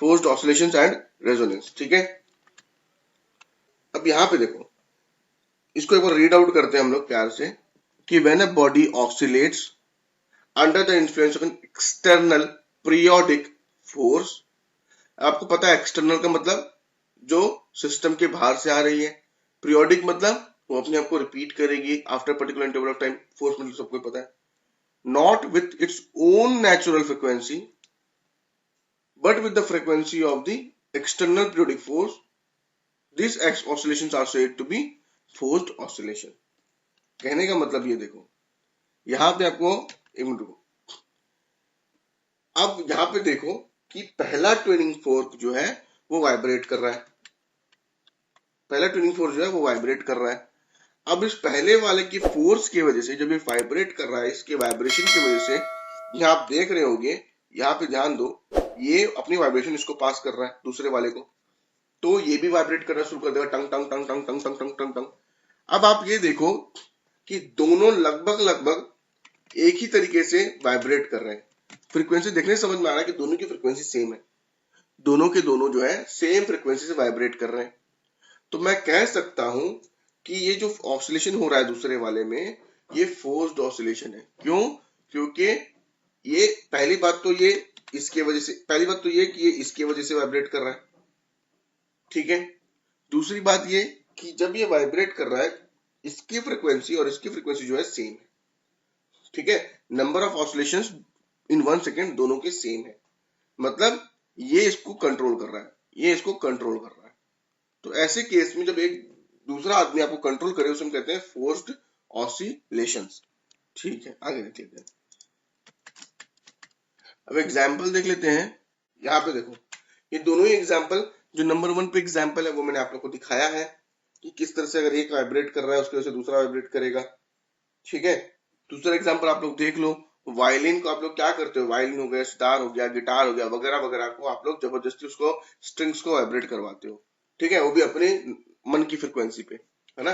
Forced oscillations and resonance. ठीक है, अब यहां पे देखो, इसको एक बार रीड आउट करते हैं हम लोग प्यार से कि when a body oscillates under the influence of an external periodic force. आपको पता है एक्सटर्नल का मतलब जो सिस्टम के बाहर से आ रही है, पीरियोडिक मतलब वो अपने आप को रिपीट करेगी after particular interval of time. Force मतलब सबको पता है, not with its own natural frequency but with the frequency of the external periodic force. These oscillations are said to be forced oscillation। कहने का मतलब ये देखो, यहां पे आपको एक मिनट रुको, अब यहां पे देखो कि पहला ट्यूनिंग फोर्क जो है वो वाइब्रेट कर रहा है, पहला ट्यूनिंग फोर्स जो है वो वाइब्रेट कर रहा है। अब इस पहले वाले की फोर्स की वजह से जब ये वाइब्रेट कर रहा है, इसके वाइब्रेशन की वजह से, यहाँ आप देख रहे होंगे, यहाँ पे ध्यान दो, ये अपनी वाइब्रेशन इसको पास कर रहा है दूसरे वाले को, तो ये भी वाइब्रेट करना शुरू कर देगा, टंग टंग टंग टंग टंग टंग टंग टंग टंग। अब आप ये देखो कि दोनों लगभग लगभग एक ही तरीके से वाइब्रेट कर रहे हैं। फ्रीक्वेंसी देखने से समझ में आ रहा है कि दोनों की फ्रीक्वेंसी सेम है, दोनों के दोनों जो है सेम फ्रीक्वेंसी से वाइब्रेट कर रहे हैं। तो मैं कह सकता हूं कि ये जो ऑसिलेशन हो रहा है दूसरे वाले में, ये फोर्स्ड ऑसिलेशन है। क्यों? क्योंकि ये पहली बात तो ये इसके वजह से, पहली बात तो ये कि ये इसके वजह से वाइब्रेट कर रहा है। ठीक है, दूसरी बात ये कि जब ये वाइब्रेट कर रहा है, इसकी फ्रीक्वेंसी और इसकी फ्रीक्वेंसी जो है सेम है। ठीक है, number of oscillations in 1 second दोनों के सेम है, मतलब ये इसको कंट्रोल कर रहा है, ये इसको कंट्रोल कर रहा है। तो ऐसे केस में जब एक दूसरा आदमी आपको कंट्रोल करे, उसे हम कहते हैं फोर्स्ड ऑसिलेशंस। ठीक है, आगे देख लेते हैं। अब एग्जाम्पल देख लेते हैं। यहाँ पे देखो, ये दोनों ही एग्जाम्पल, जो नंबर 1 पे एग्जाम्पल है वो मैंने आप लोग को दिखाया है कि किस तरह से अगर एक वाइब्रेट कर रहा है उसकी वजह से दूसरा वाइब्रेट करेगा। ठीक है, दूसरा एग्जाम्पल आप लोग देख लो, वायलिन को आप लोग क्या करते हो, वायलिन हो गया, सितार हो गया, गिटार हो गया, वगैरह वगैरह को आप लोग जबरदस्ती उसको स्ट्रिंग्स को वाइब्रेट करवाते हो। ठीक है, वो भी अपने मन की फ्रिक्वेंसी पे, है ना,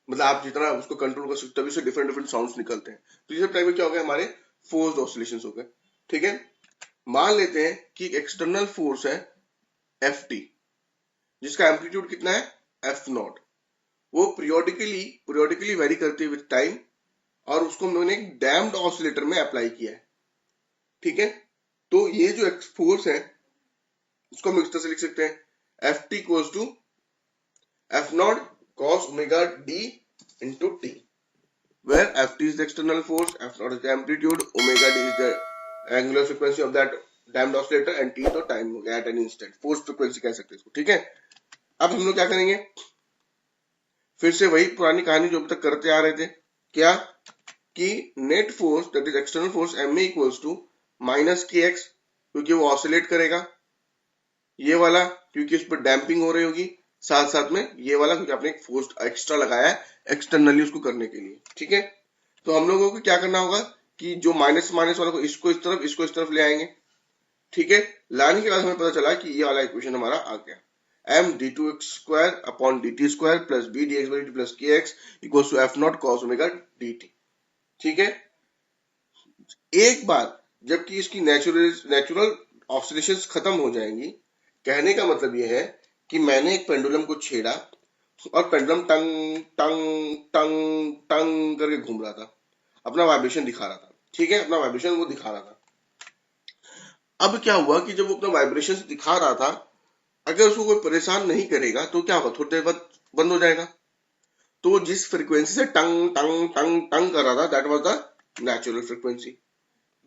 मतलब आप जितना उसको कंट्रोल कर सकते हो, तभी से डिफरेंट डिफरेंट साउंड्स निकलते हैं। तो ये सब टाइप में क्या हो गया, हमारे फोर्स्ड ऑसिलेशंस हो गए। ठीक है, मान लेते हैं कि एक्सटर्नल फोर्स है Ft, जिसका एम्पलीट्यूड कितना है F0, वो पीरियोडिकली वेरी करती है विद टाइम, और उसको मैंने एक डैम्ड ऑसिलेटर में अप्लाई किया है। ठीक है, तो ये जो फोर्स है उसको हम इस तरह से लिख सकते हैं, Ft equals to F0 cos omega d into t, where Ft is the external force, F0 is the amplitude, omega d is the angular frequency of that damped oscillator, and t तो time हो गया at an instant, force frequency कह सकते हैं इसको। ठीक है, अब हम लोग क्या करेंगे, फिर से वही पुरानी कहानी जो अब तक करते आ रहे थे, क्या कि net force that is external force Ma equals to minus k x, क्योंकि वो ऑसिलेट करेगा, ये वाला क्योंकि उस पर डैम्पिंग हो रही होगी, साथ साथ में ये वाला क्योंकि आपने एक फोर्स एक्स्ट्रा लगाया है एक्सटर्नली उसको करने के लिए। ठीक है, तो हम लोगों को क्या करना होगा कि जो माइनस माइनस वाला को इसको इस तरफ, इसको इस तरफ ले आएंगे। ठीक है, लाने के बाद हमें पता चला कि ये वाला इक्वेशन हमारा आ गया, m d2x² upon dt² plus b dx/dt plus kx equals to f0 cos omega dt। ठीक है, एक बार जबकि इसकी नेचुरल ऑसिलेशंस खत्म हो जाएंगी, कहने का मतलब यह है कि मैंने एक पेंडुलम को छेड़ा और पेंडुलम टंग टंग टंग टंग करके घूम रहा था, अपना वाइब्रेशन दिखा रहा था। ठीक है, अपना वाइब्रेशन वो दिखा रहा था। अब क्या हुआ कि जब वो अपना वाइब्रेशन दिखा रहा था, अगर उसको कोई परेशान नहीं करेगा तो क्या होगा, थोड़ी देर बाद बंद हो जाएगा। तो जिस फ्रीक्वेंसी से टंग टंग टंग टंग कर रहा था, that was the natural frequency,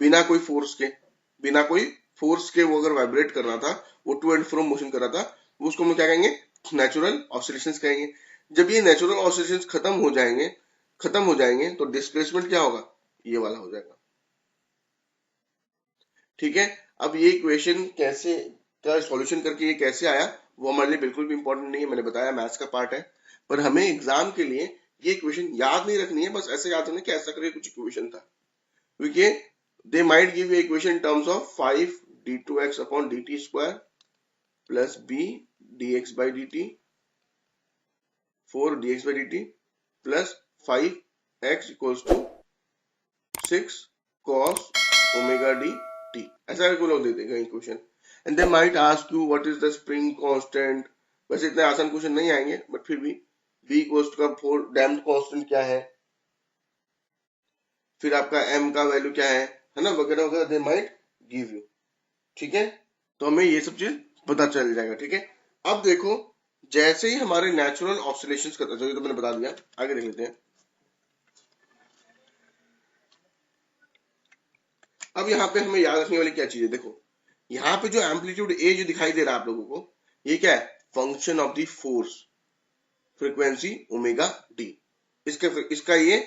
बिना कोई फोर्स के वो अगर वाइब्रेट कर रहा था, वो टू एंड फ्रो मोशन कर रहा था, उसको हम क्या कहेंगे, नेचुरल ऑसिलेशंस कहेंगे। जब ये नेचुरल ऑसिलेशंस खत्म हो जाएंगे तो डिस्प्लेसमेंट क्या होगा, ये वाला हो जाएगा। ठीक है, अब ये इक्वेशन कैसे का सॉल्यूशन करके ये कैसे आया, वो हमारे लिए बिल्कुल भी इंपॉर्टेंट नहीं है, मैंने बताया मैथ्स का पार्ट है, पर हमें एग्जाम के लिए ये इक्वेशन याद नहीं रखनी है, बस ऐसे याद रखना कि ऐसा करके कुछ इक्वेशन था, क्योंकि they might give you equation in terms of 5 d2x upon dt square plus b dx by dt, 4 dx by dt plus 5x equals to 6 cos omega dt, ऐसा करके लोग दे देगा equation. And they might ask you what is the spring constant. वैसे इतने आसान question नहीं आएंगे but फिर भी v इक्वल्स टू का 4 डैम्प्ड कांस्टेंट क्या है, फिर आपका m का वैल्यू क्या है ना, वगैरह वगैरह दे माइट गिव यू। ठीक है, तो हमें ये सब चीज पता चल जाएगा। ठीक है, अब देखो जैसे ही हमारे नेचुरल ऑसिलेशंस करता है, तो मैंने बता दिया, आगे देख लेते हैं। अब यहाँ पे हमें याद रखने वाली क्या चीज है, देखो यहाँ पे जो एम्पलीट्यूड ए जो दिखाई दे रहा है आप लोगों को, ये क्या है, function of the force frequency omega D, इसका ये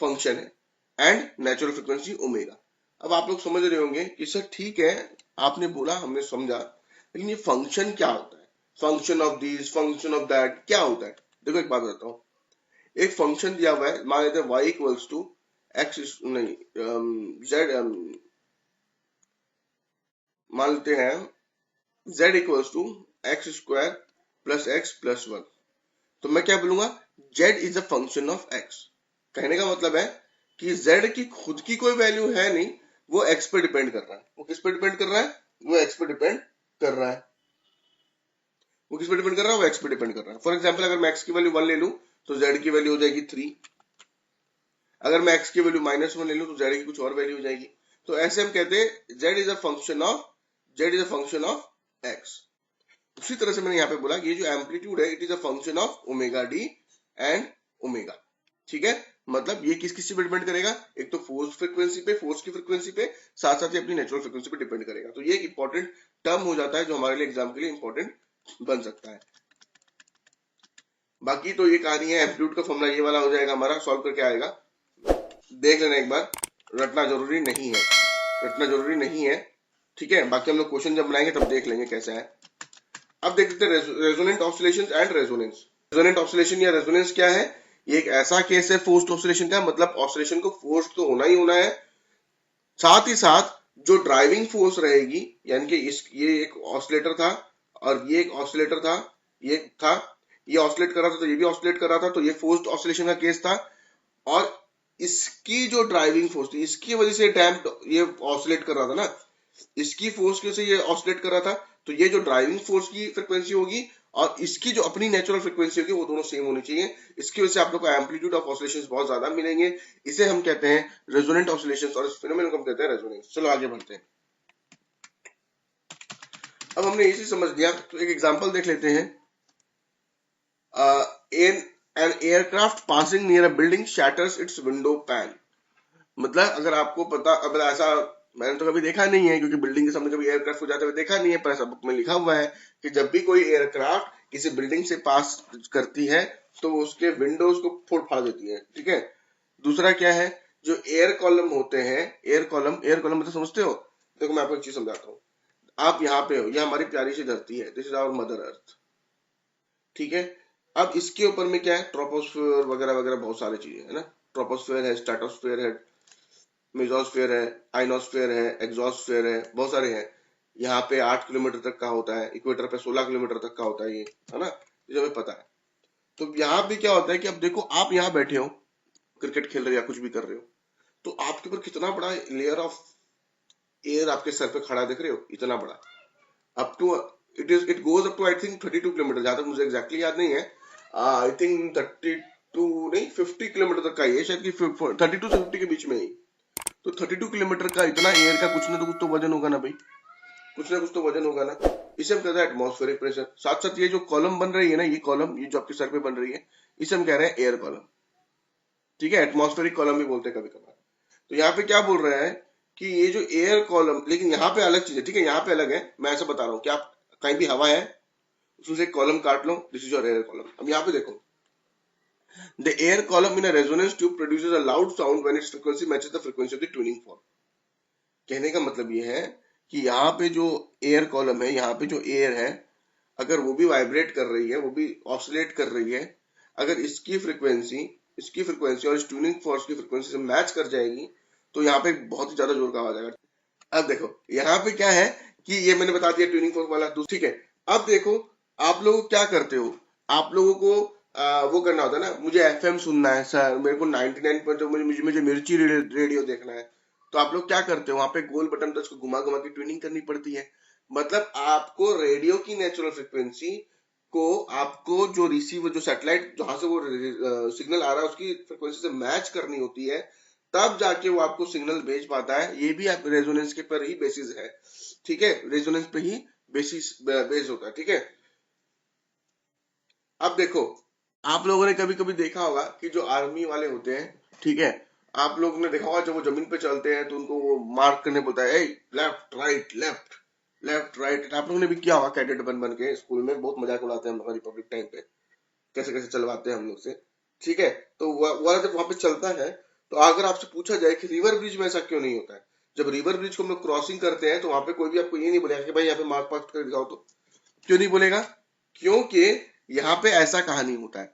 फंक्शन है एंड नेचुरल फ्रीक्वेंसी ओमेगा। अब आप लोग समझ रहे होंगे कि सर ठीक है आपने बोला हमने समझा, लेकिन ये फंक्शन क्या होता है, function of this function of that क्या होता है। देखो एक बात बताता हूँ, एक फंक्शन दिया हुआ है, मान लेते हैं y इक्वल्स टू एक्स, नहीं z, मान लेते हैं z equals to x square plus x plus 1, तो मैं क्या बोलूंगा, z is a function of x। कहने का मतलब है कि z की खुद की कोई वैल्यू है नहीं, वो x पे डिपेंड कर रहा है। वो किस पे डिपेंड कर रहा है, वो x पे डिपेंड कर रहा है। वो किस पे डिपेंड कर रहा है, वो x पे डिपेंड कर रहा है। फॉर एग्जाम्पल अगर मैं x की वैल्यू 1 ले लूं तो z की वैल्यू हो जाएगी 3, अगर मैं x की वैल्यू -1 ले लूं तो z की कुछ और वैल्यू हो जाएगी। तो ऐसे हम कहते हैं z is a function of x। उसी तरह से मैंने यहाँ पे बोला ये जो एम्पलीट्यूड है it is a function of omega D and omega. ठीक है, मतलब ये किस किस पे डिपेंड करेगा, एक तो फोर्स फ्रीक्वेंसी पे, फोर्स की फ्रीक्वेंसी पे, साथ साथ ही अपनी नेचुरल फ्रीक्वेंसी पे डिपेंड करेगा। तो ये एक इंपॉर्टेंट टर्म हो जाता है जो हमारे लिए एग्जाम के लिए इंपॉर्टेंट बन सकता है। बाकी तो ये कहानी है, एम्पलीट्यूड का फॉर्मूला ये वाला हो जाएगा हमारा, सॉल्व करके आएगा, देख लेना एक बार, रटना जरूरी नहीं है, रटना जरूरी नहीं है। ठीक है, बाकी हम लोग क्वेश्चन जब बनाएंगे तब देख लेंगे कैसा है। अब देख लेते हैं resonant oscillations and resonance. Resonant oscillation या रेजोनेंस क्या है, ये एक ऐसा केस है फोर्स्ड ऑसिलेशन का, मतलब ऑसिलेशन को फोर्स तो होना ही होना है, साथ ही साथ जो ड्राइविंग फोर्स रहेगी, यानी कि ये एक ऑसिलेटर था और ये एक ऑसिलेटर था, ये ऑसिलेट कर रहा था तो ये भी ऑसिलेट कर रहा था, तो ये फोर्स्ड ऑसिलेशन का केस था। और इसकी जो ड्राइविंग फोर्स थी, इसकी वजह से डैम्प्ड ये ऑसिलेट कर रहा था ना, इसकी फोर्स की वजह से ये ऑसिलेट कर रहा था, तो ये जो ड्राइविंग फोर्स की फ्रीक्वेंसी होगी और इसकी जो अपनी नेचुरल फ्रीक्वेंसी होगी वो दोनों सेम होनी चाहिए। इसकी वजह से आप लोग को एम्पलीट्यूड ऑफ ऑसिलेशंस बहुत ज्यादा मिलेंगे, इसे हम कहते हैं रेजोनेंट ऑसिलेशंस और इस फिनोमेनन को हम कहते हैं रेजोनेंस। चलो आगे बढ़ते हैं। अब हमने इसी समझ लिया तो एक एग्जांपल देख लेते हैं। An aircraft passing near a building shatters it's window pan. मतलब अगर आपको पता, अब ऐसा मैंने तो कभी देखा नहीं है क्योंकि बिल्डिंग के सामने कभी एयरक्राफ्ट को जाते हुए देखा नहीं है, पर ऐसा बुक में लिखा हुआ है कि जब भी कोई एयरक्राफ्ट किसी बिल्डिंग से पास करती है तो उसके विंडोज को फोड़ फाड़ देती है। ठीक है, दूसरा क्या है, जो एयर कॉलम होते हैं, एयर कॉलम मतलब समझते हो, देखो मैं आपको एक चीज समझाता हूँ। आप यहाँ पे हो, यह हमारी प्यारी सी धरती है, this is our mother earth. ठीक है, अब इसके ऊपर में क्या है, ट्रोपोस्फियर वगैरह वगैरह बहुत सारी चीजें है ना, ट्रोपोस्फियर है, स्ट्रेटोस्फियर है, मेसोस्फियर है, आइनोस्फियर है, एक्सोस्फियर है, बहुत सारे हैं। यहाँ पे 8 किलोमीटर तक का होता है, इक्वेटर पे 16 किलोमीटर तक का होता है, ये है ना, ये हमें पता है। तो यहाँ पे क्या होता है कि अब देखो आप यहाँ बैठे हो, क्रिकेट खेल रहे हो या कुछ भी कर रहे हो, तो आपके ऊपर कितना बड़ा लेयर ऑफ एयर आपके सर पे खड़ा देख रहे हो, इतना बड़ा, up to it goes up to I think 32 kilometre, जहां तक मुझे एग्जैक्टली याद नहीं है, आई थिंक 32 नहीं 50 किलोमीटर तक का ही है शायद, कि 32 से 50 के बीच में ही। तो 32 किलोमीटर का इतना एयर का कुछ ना कुछ तो वजन होगा ना भाई, कुछ ना कुछ तो वजन होगा ना, इसे हम कहते हैं एटमॉस्फेरिक प्रेशर। साथ साथ ये जो कॉलम बन रही है ना, ये कॉलम, ये जो आपके सर पे बन रही है, इसे हम कह रहे हैं एयर कॉलम। ठीक है, एटमॉस्फेरिक कॉलम भी बोलते हैं कभी कभार। तो यहाँ पे क्या बोल रहा है कि ये जो एयर कॉलम, लेकिन यहाँ पे अलग चीज है। ठीक है, यहाँ पे अलग है, मैं ऐसा बता रहा हूँ कि आप कहीं भी हवा है उसमें से कॉलम काट लो, this is your air column. अब यहाँ पे देखो, the air column in a resonance tube produces a loud sound when its frequency matches the frequency of the tuning fork। कहने का मतलब ये है कि यहाँ पे जो एयर कॉलम है, यहाँ पे जो एयर है, अगर वो भी वाइब्रेट कर रही है, वो भी ऑसिलेट कर रही है, अगर इसकी फ्रीक्वेंसी और इस ट्यूनिंग फोर्स की फ्रीक्वेंसी से मैच कर जाएगी तो यहाँ पे बहुत ही ज्यादा जोर का आवाज आएगा। अब देखो यहाँ पे क्या है कि ये मैंने बता दिया ट्यूनिंग फोर्स वाला, ठीक है। अब देखो आप लोग क्या करते हो, आप लोगों को वो करना होता है ना, मुझे एफएम सुनना है सर, मेरे को 99 पर जो मुझे मिर्ची रेडियो देखना है, तो आप लोग क्या करते हो, वहां पे गोल बटन तो उसको घुमा घुमा के ट्यूनिंग करनी पड़ती है। मतलब आपको रेडियो की नेचुरल फ्रिक्वेंसी को, आपको जो रिसीवर, जो सैटेलाइट जहां से वो सिग्नल आ रहा है उसकी फ्रिक्वेंसी से मैच करनी होती है, तब जाके वो आपको सिग्नल भेज पाता है। ये भी आप रेजोनेंस के पर ही बेसिस है, ठीक है, रेजोनेंस पे ही बेसिस बेस होता है, ठीक है। अब देखो, आप लोगों ने कभी कभी देखा होगा कि जो आर्मी वाले होते हैं, ठीक है, आप लोगों ने देखा होगा जब वो जमीन पे चलते हैं तो उनको वो मार्क करने बोलता है, left right left left right. आप लोगों ने भी किया होगा कैडेट बन बन के, स्कूल में बहुत मजाक उड़ाते हैं हम लोग रिपब्लिक टाइम पे, कैसे कैसे चलवाते हैं हम लोग से, ठीक है। तो वो जब वहां पे चलता है, तो अगर आपसे पूछा जाए कि रिवर ब्रिज में ऐसा क्यों नहीं होता है, जब रिवर ब्रिज को हम लोग क्रॉसिंग करते हैं तो वहां पे कोई भी आपको ये नहीं बोलेगा कि भाई यहाँ पे मार्क पास कर दिखाओ, तो क्यों नहीं बोलेगा? क्योंकि यहाँ पे ऐसा कहानी होता है।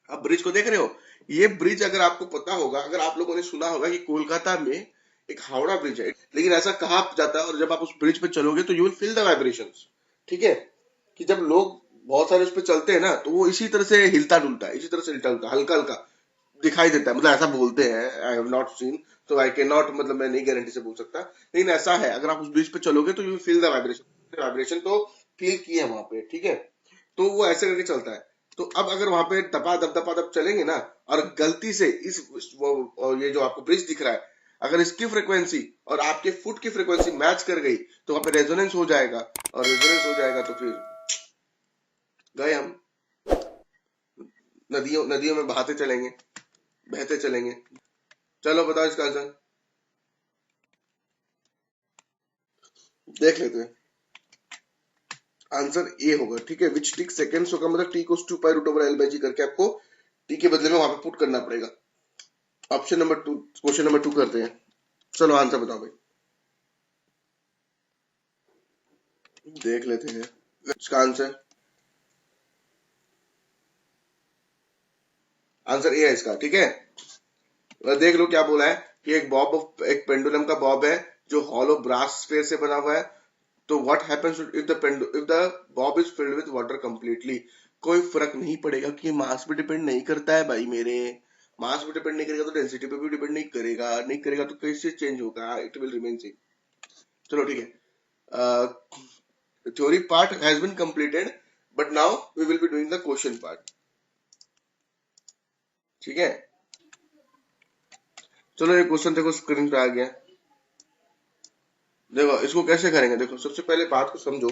आप ब्रिज को देख रहे हो, ये ब्रिज अगर आपको पता होगा, अगर आप लोगों ने सुना होगा कि कोलकाता में एक हावड़ा ब्रिज है, लेकिन ऐसा कहा जाता है, और जब आप उस ब्रिज पे चलोगे तो you will feel the vibrations, ठीक है, कि जब लोग बहुत सारे उस पर चलते हैं ना, तो वो इसी तरह से हिलता डुलता है, इसी तरह से हिलता डुलता है, हल्का हल्का दिखाई देता है, मतलब ऐसा बोलते हैं, आई हैव नॉट सीन, तो आई कैन नॉट, मतलब मैं नहीं गारंटी से बोल सकता, लेकिन ऐसा है, अगर आप उस ब्रिज पे चलोगे तो you feel the vibration, vibration तो फील किए वहां पे, ठीक है। तो वो ऐसे करके चलता है। तो अब अगर वहां पे दपा दप चलेंगे ना, और गलती से और ये जो आपको ब्रिज दिख रहा है, अगर इसकी फ्रीक्वेंसी और आपके फुट की फ्रीक्वेंसी मैच कर गई, तो वहां पे रेजोनेंस हो जाएगा, और रेजोनेंस हो जाएगा तो फिर गए हम, नदियों नदियों में बहाते चलेंगे, बहते चलेंगे। चलो बताओ इसका आंसर, देख लेते हैं। आंसर ए होगा, ठीक है, विच टिक सेकेंड्स होगा, मतलब टी को 2 pi root over L by g करके आपको टी के बदले में वहां पे पुट करना पड़ेगा। ऑप्शन नंबर 2, क्वेश्चन नंबर 2 करते हैं। चलो आंसर बताओ भाई, देख लेते हैं इसका आंसर। आंसर ए है इसका, ठीक है। देख लो क्या बोला है कि एक बॉब, एक पेंडुलम का बॉब है जो हॉलो ब्रास स्फीयर से बना हुआ है। तो what happens if the Bob is filled with water completely? कोई फर्क नहीं पड़ेगा, कि मास पे डिपेंड नहीं करता है भाई मेरे, मास पे डिपेंड नहीं करेगा तो डेंसिटी पे भी डिपेंड नहीं करेगा, नहीं करेगा तो कैसे चेंज होगा, इट विल रिमेन सेम। चलो ठीक है, theory part has been completed, but now we will be doing the question part, ठीक है। चलो ये क्वेश्चन देखो स्क्रीन पे आ गया, देखो इसको कैसे करेंगे। देखो सबसे पहले बात को समझो,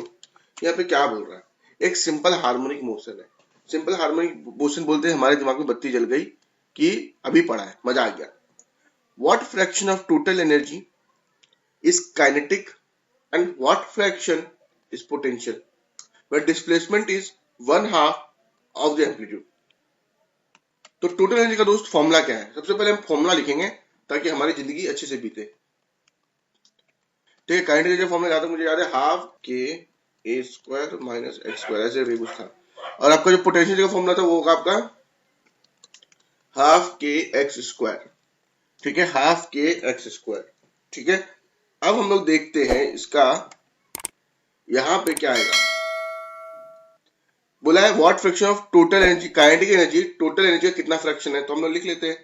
यहाँ पे क्या बोल रहा है, एक सिंपल हार्मोनिक मोशन है। सिंपल हार्मोनिक मोशन बोलते हैं, हमारे दिमाग में बत्ती जल गई कि अभी पढ़ा है, मजा आ गया। What fraction of total energy is kinetic and what fraction is potential when displacement is 1/2 of the amplitude? तो टोटल एनर्जी का दोस्त फॉर्मूला क्या है? सबसे पहले हम फॉर्मूला लिखेंगे ताकि हमारी जिंदगी अच्छे से बीते, ठीक है। काइनेटिक एनर्जी फॉर्मूला याद है, मुझे याद है, half k a square minus x square, ऐसे भी कुछ था। और आपका जो पोटेंशियल का फॉर्मूला था वो होगा आपका हाफ के एक्स स्क्वायर, ठीक है, हाफ के एक्स स्क्वायर, ठीक है। अब हम लोग देखते हैं इसका, यहां पे क्या आएगा, बोला है what fraction of total energy, kinetic energy, total energy का कितना फ्रैक्शन है, तो हम लोग लिख लेते हैं,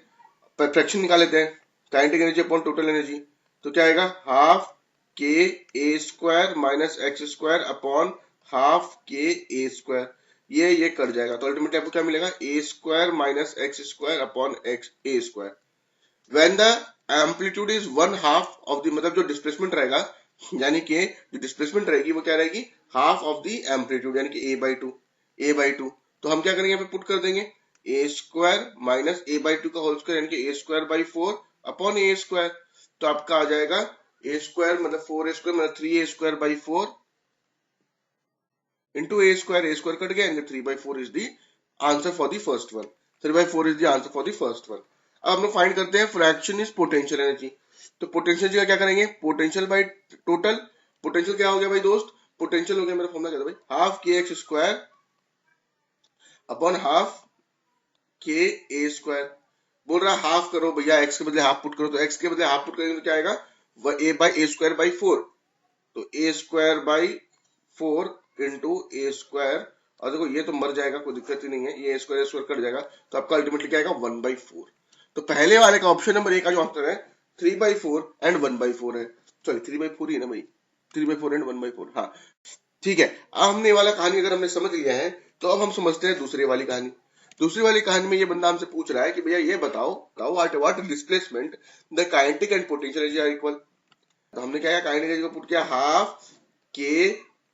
फ्रैक्शन निकाल लेते हैं, kinetic energy upon total energy, तो क्या आएगा, half k a square minus x square upon half k a square, ये कट जाएगा, तो अल्टीमेटली आपको क्या मिलेगा, a square minus x square upon x a square. When the amplitude is 1/2 of the, मतलब जो डिस्प्लेसमेंट रहेगा, यानी कि जो डिस्प्लेसमेंट रहेगी वो क्या रहेगी, हाफ ऑफ द एम्पलीट्यूड, यानी कि a/2, तो हम क्या करेंगे, यहाँ पे पुट कर देंगे ए स्क्वायर माइनस a/2 का होल स्क्वायर, यानी कि a square by 4 upon a square. तो आपका आ जाएगा ए स्क्वायर मतलब 4a स्क्वायर मतलब 3a square by 4 into a square cut गया, 3/4 is the answer for the first one, 3/4 is the answer for the first one. अब हम लोग find करते हैं फ्रैक्शन इज पोटेंशियल एनर्जी, तो पोटेंशियल का क्या करेंगे, पोटेंशियल बाई टोटल, पोटेंशियल क्या हो गया भाई दोस्त, पोटेंशियल हो गया, मेरा फॉर्मूला क्या था भाई, half k x square upon half k a square. बोल रहा हाफ करो भैया, एक्स के बदले हाफ पुट करो, तो एक्स के बदले हाफ पुट करेंगे तो क्या आएगा, a by a square by 4, तो a square by 4 into a square, और देखो ये तो मर जाएगा, कोई दिक्कत ही नहीं है, ये स्क्वायर कट जाएगा, तो आपका अल्टीमेटली क्या आएगा 1/4। तो पहले वाले का ऑप्शन नंबर ए का जो आंसर है 3/4 एंड 1/4 है, सॉरी 3/4 ही है ना भाई, 3/4 एंड 1/4। हाँ ठीक है। अब हमने ये वाला कहानी अगर हमने समझ लिया है तो अब हम समझते हैं दूसरी वाली कहानी। दूसरी वाली कहानी में ये बंदा हमसे पूछ रहा है कि भैया ये बताओ what displacement the kinetic and potential energy are equal. तो हमने क्या किया, काइनेटिक एनर्जी को पुट किया half k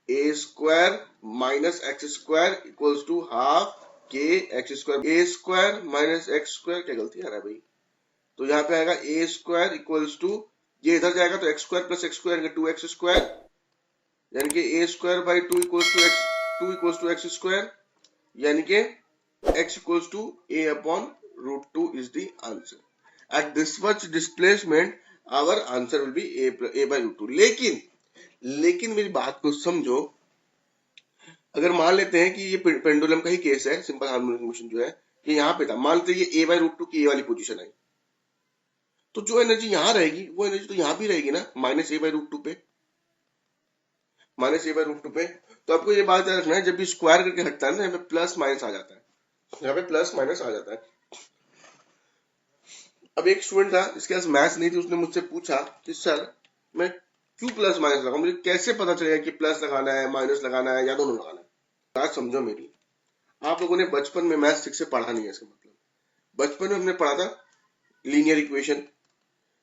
a square minus x square equals to half k x square. A square minus x square, क्या गलती आ रहा है भाई, तो यहाँ पे आएगा ए स्क्वायर इक्वल्स टू, ये इधर जाएगा तो x square plus x square 2x square, यानी कि a square by 2 equals to x square, यानी कि x equals to a upon root 2 is the answer. At this much displacement our answer will be a by root 2। लेकिन मेरी बात को समझो, अगर मान लेते हैं कि ये पेंडुलम का ही केस है, सिंपल हार्मोनिक मोशन जो है ये यहाँ पे था, मान लेते हैं ये a बाई रूट 2 की ए वाली पोजीशन आई, तो जो एनर्जी यहाँ रहेगी वो एनर्जी तो यहाँ भी रहेगी ना, माइनस ए बाई रूट 2 पे, माइनस ए बाई रूट 2 पे। तो आपको ये बात याद रखना है, जब भी स्क्वायर करके हटता है ना, यहाँ पे प्लस माइनस आ जाता है, यहाँ पे प्लस माइनस आ जाता है। अब एक स्टूडेंट था जिसके पास मैथ्स नहीं थी, उसने मुझसे पूछा कि सर मैं क्यों प्लस माइनस लगाऊं, मुझे कैसे पता चलेगा कि प्लस लगाना है माइनस लगाना है या दोनों लगाना है। बात समझो मेरी, आप लोगों ने बचपन में मैथ्स ठीक से पढ़ा नहीं है, इसका मतलब बचपन में हमने पढ़ा था लीनियर इक्वेशन,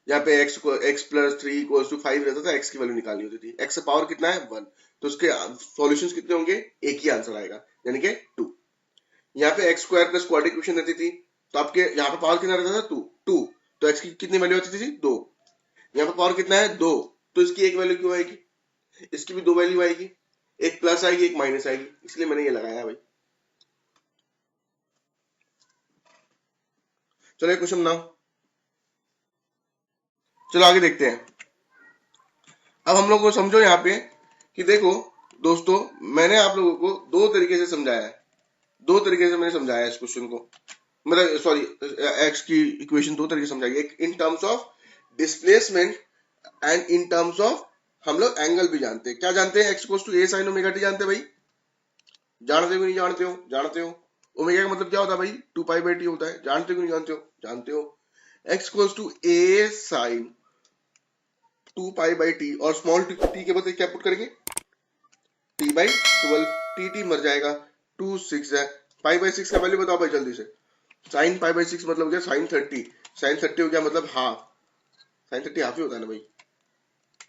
यहाँ पे x प्लस 3 इक्वल्स टू 5 रहता था, x की वैल्यू निकालनी होती थी, x का पावर कितना है 1, तो उसके सॉल्यूशंस कितने होंगे, एक ही आंसर आएगा यानी कि 2। यहाँ पे x square plus quadratic equation रहती थी, तो आपके यहाँ पे पावर कितना रहता था 2, तो x की कितनी वैल्यू आती थी 2, यहाँ पे पावर कितना है 2, तो इसकी एक वैल्यू क्यों आएगी, इसकी भी 2 वैल्यू आएगी, एक प्लस आएगी एक माइनस आएगी, इसलिए मैंने ये लगाया भाई। चलो क्वेश्चन बनाओ, चलो आगे देखते हैं। अब हम लोग को समझो यहाँ पे कि देखो दोस्तों, मैंने आप लोगों को दो तरीके से समझाया है, दो तरीके से मैंने समझाया इस क्वेश्चन को, मतलब सॉरी एक्स की इक्वेशन दो तरीके से समझाई, एक in terms of displacement and in terms of, हम लोग एंगल भी जानते हैं, क्या जानते हैं, x equals to A sine omega t जानते हैं भाई, जानते हो नहीं जानते हो, जानते हो। ओमेगा का मतलब क्या होता है भाई, 2 पाई बाई टी होता है, जानते हो नहीं जानते हो, जानते हो। X equals to A sine 2 pi by t, और स्मॉल टी के बदले क्या पुट करेंगे, टी बाई 12, टी मर जाएगा, 2 6 है, पाई बाई 6 का वैल्यू बताओ भाई जल्दी से, साइन पाई बाई 6 मतलब हो गया साइन 30, साइन 30 हो गया मतलब हाफ, साइन 30 हाफ ही होता है ना भाई,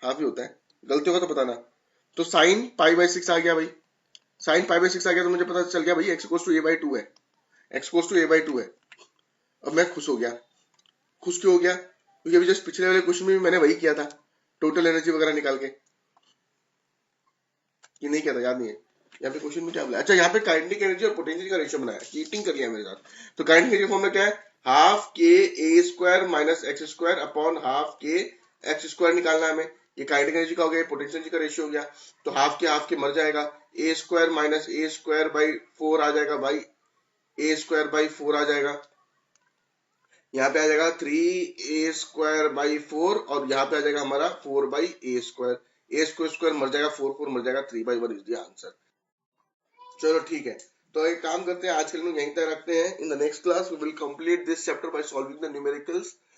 हाफ ही होता है, गलती होगा तो बताना। तो साइन पाई बाई 6 आ गया भाई, साइन पाई बाई 6 आ गया तो मुझे पता चल गया भाई x equals to A by 2 है, x equals to A by 2 है। अब मैं खुश हो गया, खुश क्यों हो गया, क्योंकि अभी जस्ट पिछले वाले क्वेश्चन में भी मैंने वही किया था, टोटल एनर्जी वगैरह निकाल के, ये नहीं किया था, याद नहीं है। यहाँ पे क्वेश्चन में क्या बोला, अच्छा यहाँ पे काइनेटिक एनर्जी और पोटेंशियल का रेशियो बनाया, चीटिंग कर लिया मेरे साथ। तो काइनेटिक एनर्जी फॉर्मूला क्या है, half k a square minus x square upon half k x square निकालना है हमें, ये काइनेटिक एनर्जी का हो गया, पोटेंशियल एनर्जी का रेशियो हो गया। तो हाफ के मर जाएगा, a square minus a square by 4 आ जाएगा भाई, ए स्क्वायर बाई 4 आ जाएगा, यहाँ पे आ जाएगा 3 ए स्क्वायर बाई 4, और यहाँ पे आ जाएगा हमारा 4 by a square, a square मर जाएगा, 4 मर जाएगा, 3/1 इज द आंसर। चलो ठीक है, तो एक काम करते हैं आज के लिए यहीं तक रखते हैं, in the next class we will complete this chapter by solving the numericals.